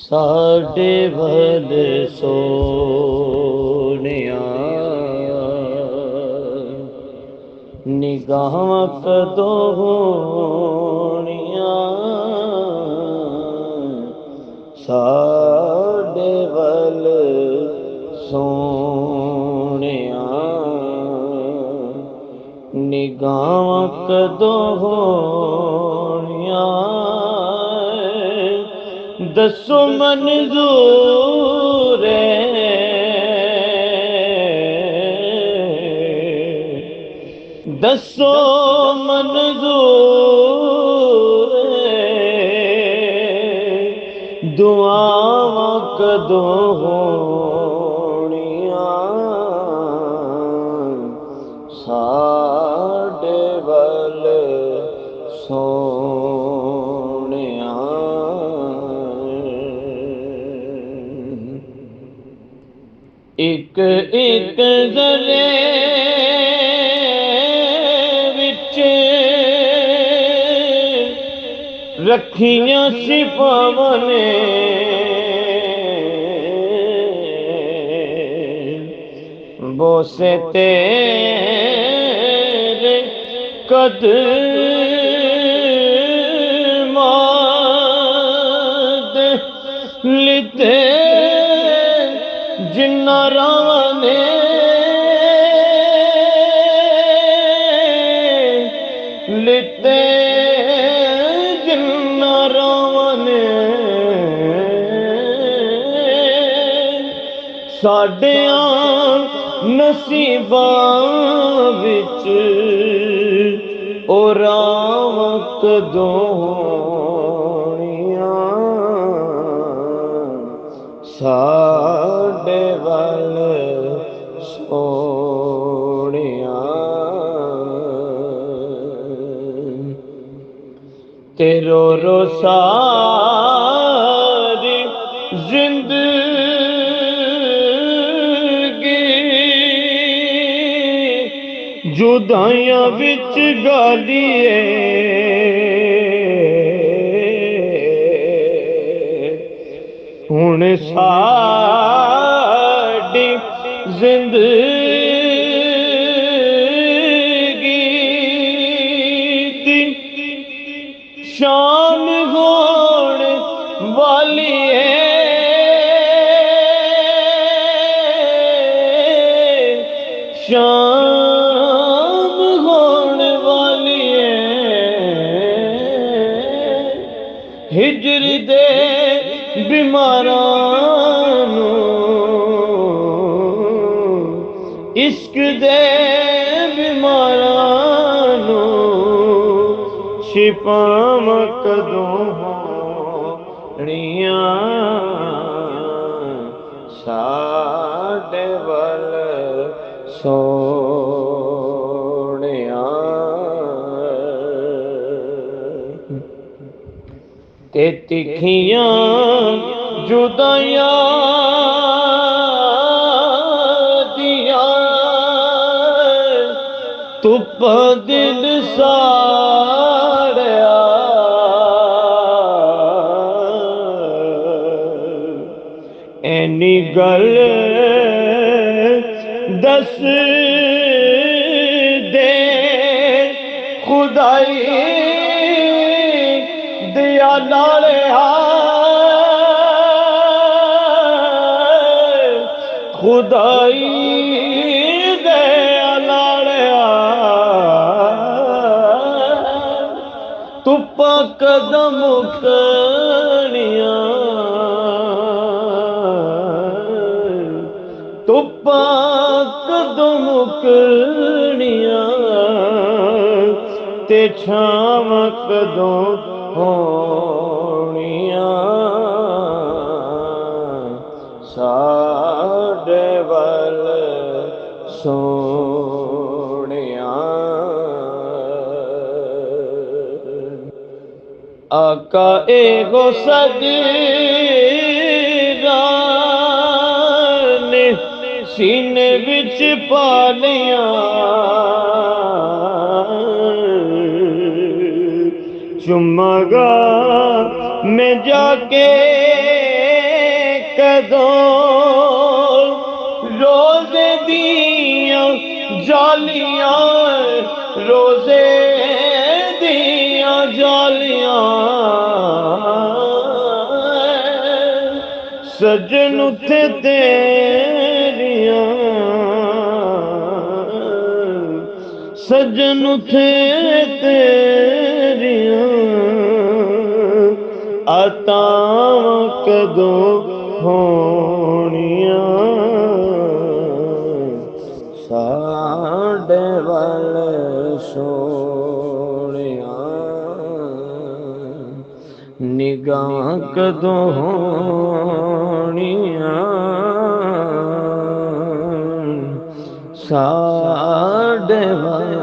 साडे वल सोनिया निगाहां कदों होनिया साडे वल सोनिया निगाहां कदों होनिया दसो मंजूर दसो मंजूर दुआवां कदों होनिया साडे वल सोनिया एक एक जरे विच रखियां सिफावां ने बोसे तेरे कदमां लिते जिन्ना रावां ने लिते जिन्ना रावां ने साडियां नसीबां विच ओ रावां कदों होनिया साडे वल सोनिया तेरो रो सारी जिंदगी जुदाइयां विच गालिए हुण साडी जिंदगी दी शान होण वाली शान होण वाली हिजर दे बीमारां इश्क दे बीमारां शिफावां कदों होनिया साडे वल सोनिया ते तिखियां जुदाइयां दियां धुप्प दिल साड़िया ऐनी गल दस दे खुदाई दिया नालिया खुदाई दिया नालिया धुप्पा कदम मुकनिया धुप्पा कदों मुकनिया ते छावां कदों होनिया साडे वल सोनिया आका एगो सगीरा ने सीने विच पा लिया चुम्मागा मैं जाके कदों रोजे दिया जालियां रोजे दिया जालियां सजन उथे तेरिया सजन उथे तेरिया आतां कदों होनिया साडे वल सोनिया निगाह कदों होनिया साडे वल